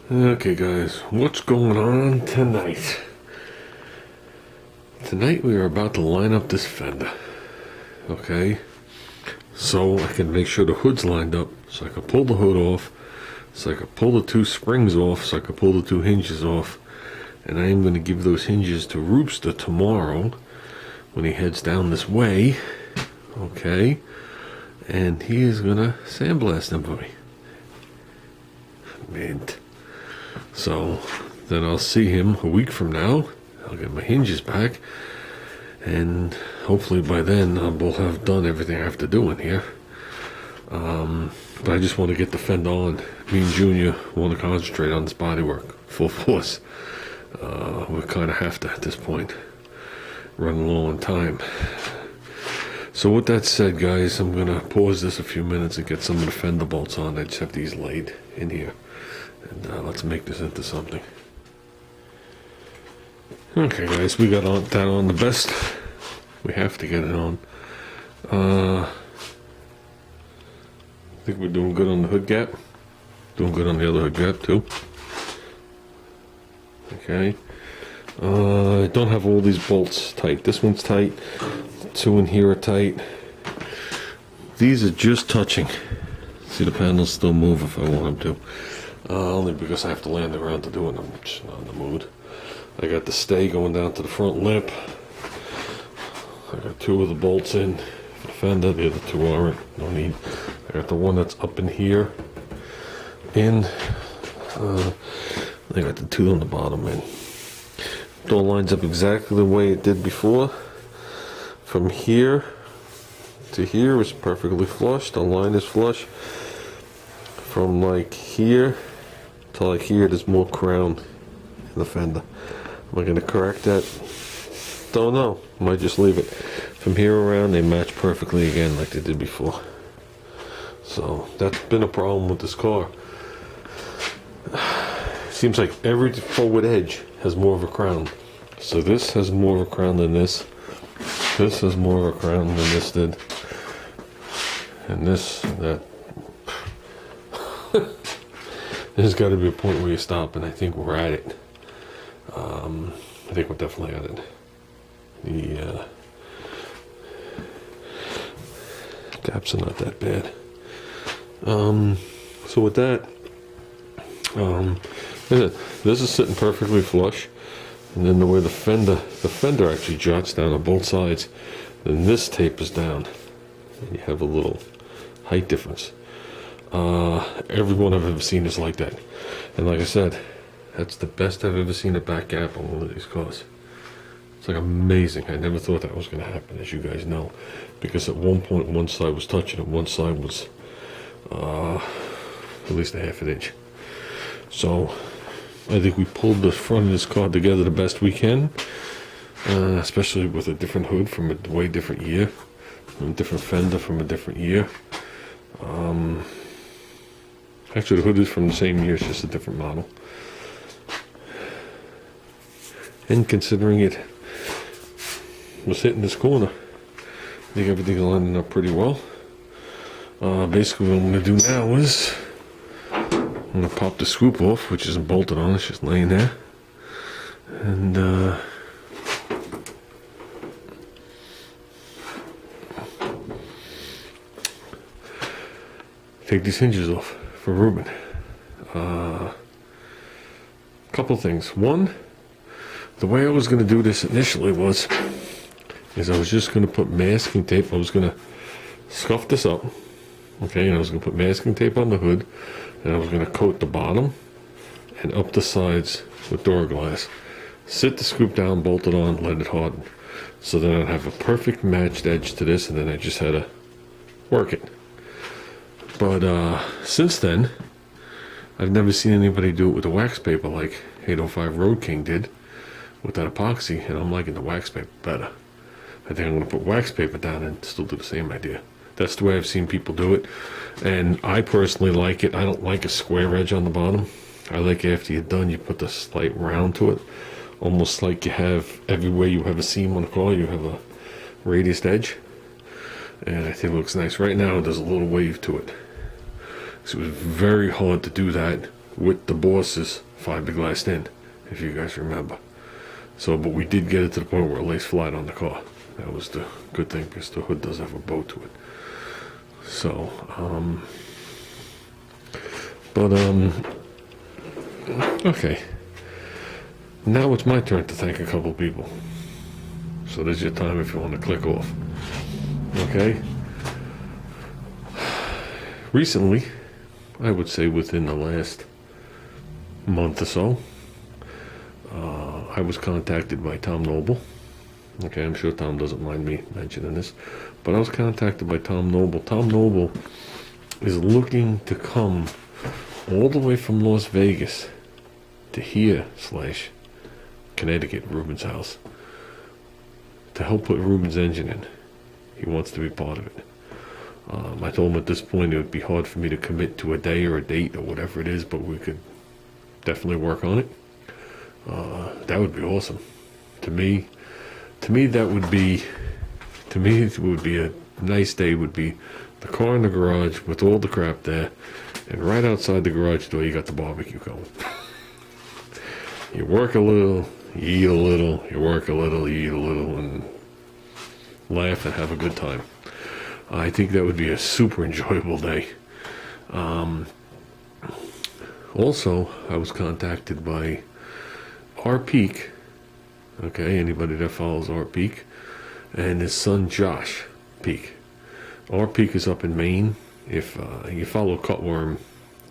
Okay guys, what's going on tonight? Tonight we are about to line up this fender. Okay? So I can make sure the hood's lined up, so I can pull the hood off, so I can pull the two springs off, so I can pull the two hinges off. And I am going to give those hinges to Roopster tomorrow when he heads down this way. Okay? And he is going to sandblast them for me. Mint. So then I'll see him a week from now. I'll get my hinges back, and hopefully by then I will have done everything I have to do in here. But I just want to get the fender on. Me and Junior want to concentrate on this bodywork full force. We kind of have to at this point. Running low on time. So with that said, guys, I'm going to pause this a few minutes and get some of the fender bolts on. I just have these laid in here. And let's make this into something. Okay, guys, we got that on the best. We have to get it on. I think we're doing good on the hood gap. Doing good on the other hood gap, too. Okay. I don't have all these bolts tight. This one's tight. Two in here are tight. These are just touching. See, the panels still move if I want them to. Only because I have to land around to do it. I'm just not in the mood. I got the stay going down to the front lip. I got two of the bolts in for the fender. The other two aren't. No need. I got the one that's up in here. In. I got the two on the bottom in. It all lines up exactly the way it did before. From here to here is perfectly flush. The line is flush. From like here to like here, there's more crown in the fender. Am I going to correct that? Don't know. Might just leave it. From here around, they match perfectly again like they did before. So that's been a problem with this car. Seems like every forward edge has more of a crown. So this has more of a crown than this. This has more of a crown than this did. And this, that. There's got to be a point where you stop, and I think we're at it. I think we're definitely at it. The gaps are not that bad. So with that, this is sitting perfectly flush, and then the way the fender actually jots down on both sides, then this tapers down, and you have a little height difference. Everyone I've ever seen is like that, and like I said, that's the best I've ever seen a back gap on one of these cars. It's like amazing. I never thought that was going to happen, as you guys know, because at one point one side was touching and one side was at least a half an inch. So I think we pulled the front of this car together the best we can, especially with a different hood from a way different year, a different fender from a different year. Actually, the hood is from the same year, it's just a different model. And considering it was hitting this corner, I think everything's lining up pretty well. Basically what I'm going to do now is I'm going to pop the scoop off, which isn't bolted on, it's just laying there. And take these hinges off for Ruben. Couple things. One, the way I was going to do this initially is I was just going to put masking tape. I was going to scuff this up, okay, and I was going to put masking tape on the hood, and I was going to coat the bottom and up the sides with Duraglass. Sit the scoop down, bolt it on, let it harden. So then I'd have a perfect matched edge to this, and then I just had to work it. But since then, I've never seen anybody do it with a wax paper like 805 Road King did with that epoxy, and I'm liking the wax paper better. I think I'm going to put wax paper down and still do the same idea. That's the way I've seen people do it, and I personally like it. I don't like a square edge on the bottom. I like after you're done, you put the slight round to it, almost like you have everywhere you have a seam on a car, you have a radius edge, and I think it looks nice. Right now, there's a little wave to it. So it was very hard to do that with the boss's fiberglass in, if you guys remember. So, but we did get it to the point where it lays flat on the car. That was the good thing because the hood does have a bow to it. So, okay. Now it's my turn to thank a couple people. So there's your time if you want to click off. Okay. Recently, I would say within the last month or so, I was contacted by Tom Noble. Okay, I'm sure Tom doesn't mind me mentioning this, but I was contacted by Tom Noble. Tom Noble is looking to come all the way from Las Vegas to here / Connecticut, Ruben's house, to help put Ruben's engine in. He wants to be part of it. I told him at this point it would be hard for me to commit to a day or a date or whatever it is, but we could definitely work on it. That would be awesome. To me, that would be, it would be a nice day. Would be the car in the garage with all the crap there, and right outside the garage door you got the barbecue going. You work a little, you eat a little, you work a little, you eat a little, and laugh and have a good time. I think that would be a super enjoyable day. Also, I was contacted by R. Peak. Okay, anybody that follows R. Peak, and his son Josh Peak. R. Peak is up in Maine. If you follow Cutworm,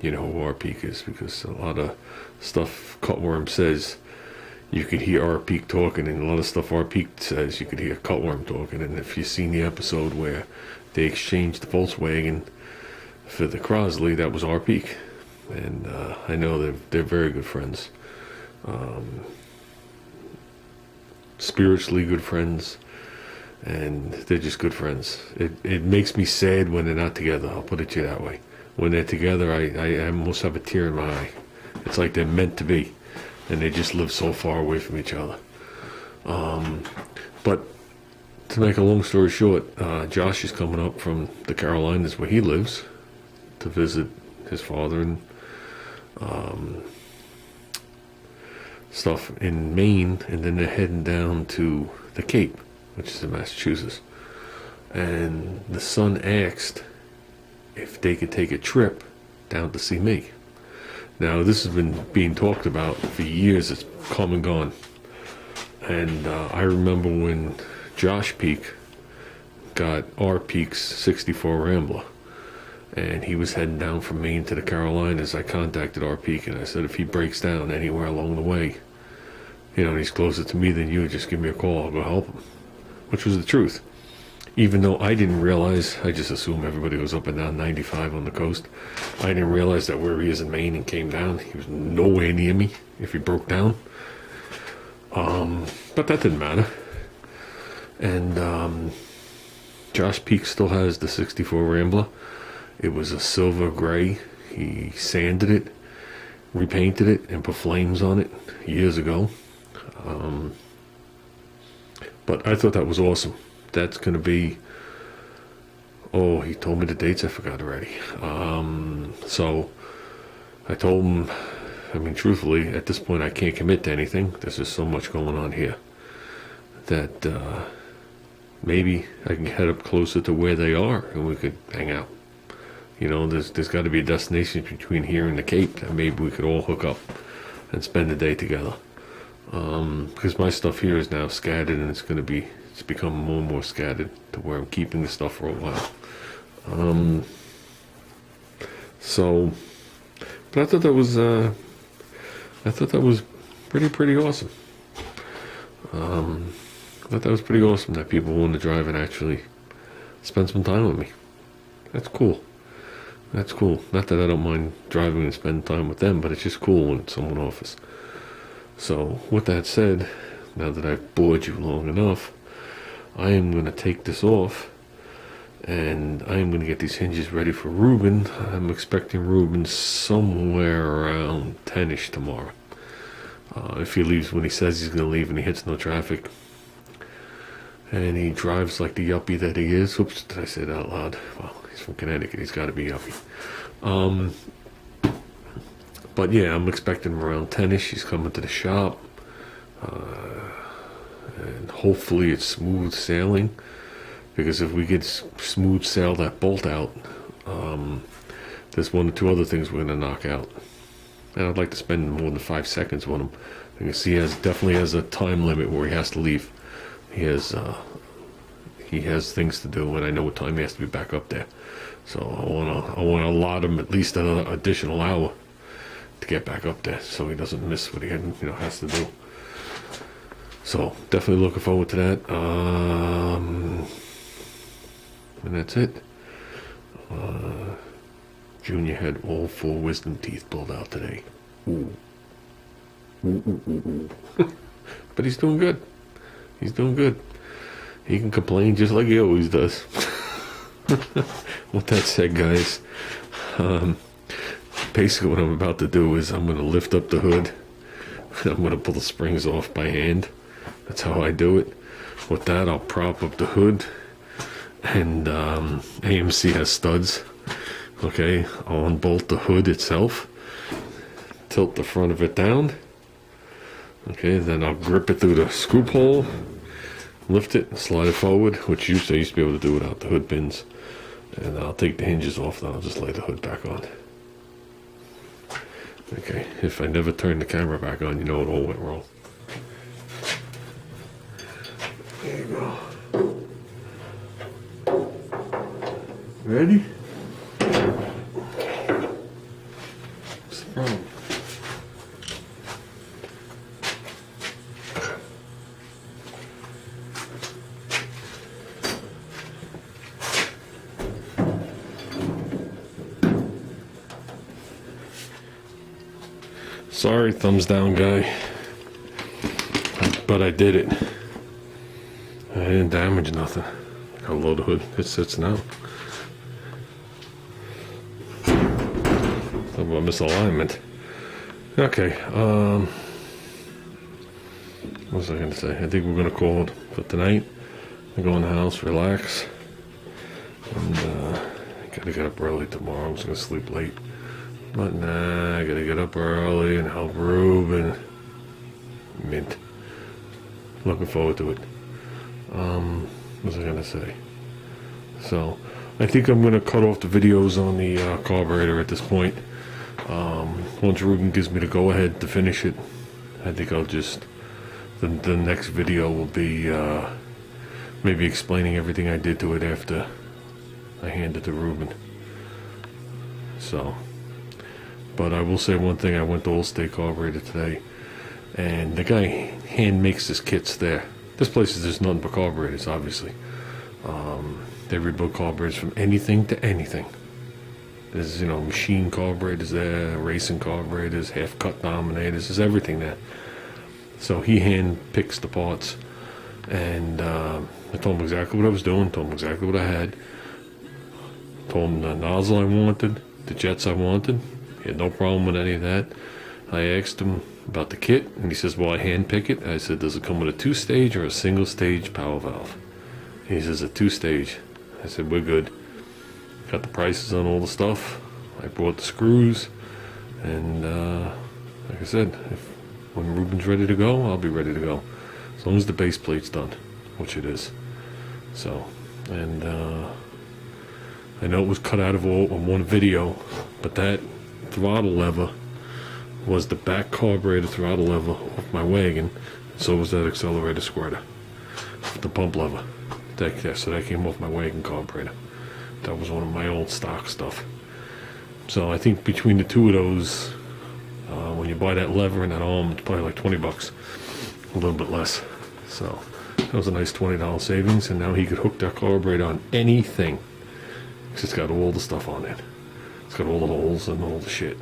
you know who R. Peak is, because a lot of stuff Cutworm says, you could hear R. Peak talking, and a lot of stuff R. Peak says, you could hear Cutworm talking. And if you've seen the episode where they exchanged the Volkswagen for the Crosley, that was R. Peak. And I know they're very good friends. Spiritually good friends, and they're just good friends. It makes me sad when they're not together, I'll put it to you that way. When they're together, I almost have a tear in my eye. It's like they're meant to be, and they just live so far away from each other. But to make a long story short, Josh is coming up from the Carolinas where he lives to visit his father and stuff in Maine, and then they're heading down to the Cape, which is in Massachusetts. And the son asked if they could take a trip down to see me. Now, this has been being talked about for years. It's come and gone. And I remember when Josh Peak got R. Peak's 64 Rambler, and he was heading down from Maine to the Carolinas. I contacted R. Peak, and I said, if he breaks down anywhere along the way, you know, and he's closer to me than you, just give me a call, I'll go help him. Which was the truth. Even though I didn't realize, I just assumed everybody was up and down 95 on the coast. I didn't realize that where he is in Maine and came down, he was nowhere near me if he broke down. But that didn't matter. And Josh Peak still has the 64 Rambler. It was a silver gray. He sanded it, repainted it, and put flames on it years ago. But I thought that was awesome. That's going to be, oh, he told me the dates, I forgot already. So I told him, I mean, truthfully, at this point I can't commit to anything. There's just so much going on here that maybe I can head up closer to where they are and we could hang out. You know, there's got to be a destination between here and the Cape that maybe we could all hook up and spend the day together. Because my stuff here is now scattered, and it's become more and more scattered to where I'm keeping the stuff for a while. So, but I thought that was pretty awesome. I thought that was pretty awesome that people want to drive and actually spend some time with me. That's cool. That's cool. Not that I don't mind driving and spending time with them, but it's just cool when someone offers. So, with that said, now that I've bored you long enough, I am going to take this off, and I am going to get these hinges ready for Ruben. I'm expecting Ruben somewhere around 10-ish tomorrow. If he leaves when he says he's going to leave and he hits no traffic, and he drives like the yuppie that he is. Oops, did I say that out loud? Well, he's from Connecticut. He's got to be yuppie. But yeah, I'm expecting him around 10ish. He's coming to the shop. And hopefully it's smooth sailing. Because if we get smooth sail that bolt out, there's 1 or 2 other things we're going to knock out. And I'd like to spend more than 5 seconds with him. Because he definitely has a time limit where he has to leave. He has things to do, and I know what time he has to be back up there. So I want to allot him at least another additional hour to get back up there, so he doesn't miss what he has to do. So definitely looking forward to that. And that's it. Junior had all 4 wisdom teeth pulled out today. Ooh. Ooh. But he's doing good. He's doing good. He can complain just like he always does. With that said, guys, basically what I'm about to do is I'm going to lift up the hood. I'm going to pull the springs off by hand. That's how I do it. With that, I'll prop up the hood. And AMC has studs. Okay, I'll unbolt the hood itself. Tilt the front of it down. Okay, then I'll grip it through the scoop hole. Lift it, slide it forward, which I used to be able to do without the hood pins. And I'll take the hinges off, then I'll just lay the hood back on. Okay, if I never turn the camera back on, you know it all went wrong. There you go. Ready? What's the problem? Sorry, thumbs down guy, but I did it. I didn't damage nothing. How low the hood it sits now. Talk about misalignment. Okay, what was I going to say? I think we're going to call it for tonight. I go in the house, relax, and gotta get up early tomorrow. I was going to sleep late. But nah, I gotta get up early and help Ruben. Mint. Looking forward to it. What was I gonna say? So, I think I'm gonna cut off the videos on the carburetor at this point. Once Ruben gives me the go-ahead to finish it, I think I'll just... The next video will be maybe explaining everything I did to it after I hand it to Ruben. So... But I will say one thing, I went to Allstate Carburetor today, and the guy hand makes his kits there. This place is just nothing but carburetors, obviously. They rebuild carburetors from anything to anything. There's, machine carburetors there, racing carburetors, half-cut dominators, there's everything there. So he hand picks the parts, and I told him exactly what I was doing, told him exactly what I had, told him the nozzle I wanted, the jets I wanted. He had no problem with any of that. I asked him about the kit, and he says, well, I hand pick it. I said, does it come with a 2-stage or a single-stage power valve? He says, a 2-stage. I said, we're good. Got the prices on all the stuff. I brought the screws, and like I said, when Ruben's ready to go, I'll be ready to go. As long as the base plate's done, which it is. So, and I know it was cut out of one video, but that throttle lever was the back carburetor throttle lever of my wagon. So was that accelerator squirter, the pump lever. So that came off my wagon carburetor. That was one of my old stock stuff. So I think between the two of those, when you buy that lever and that arm, it's probably like $20, a little bit less. So that was a nice $20 savings, and now he could hook that carburetor on anything. It's got all the stuff on it. It's got all the holes and all the shit.